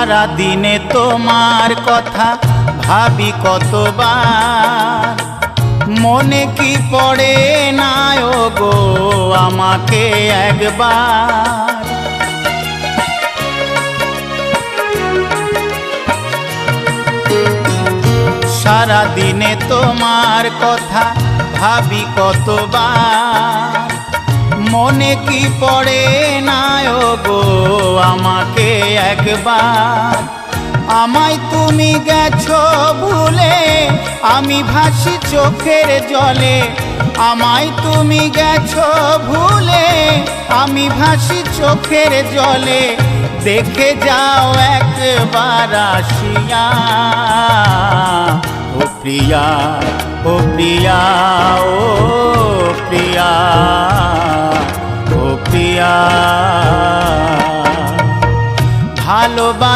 সারা দিনে তোমার কথা ভাবি কতবার, মনে কি পড়ে না গো আমাকে একবার। সারা দিনে তোমার কথা ভাবি কতবার, মনে কি পড়ে না গো আমাকে একবার। আমায় তুমি গেছো ভুলে, আমি ভাসি চোখের জলে। আমায় তুমি গেছো ভুলে, আমি ভাসি চোখের জলে। দেখে যাও একবার আসিয়া, ও প্রিয়া, ও প্রিয়া, ও প্রিয়া, ও প্রিয়া। ভালোবাসা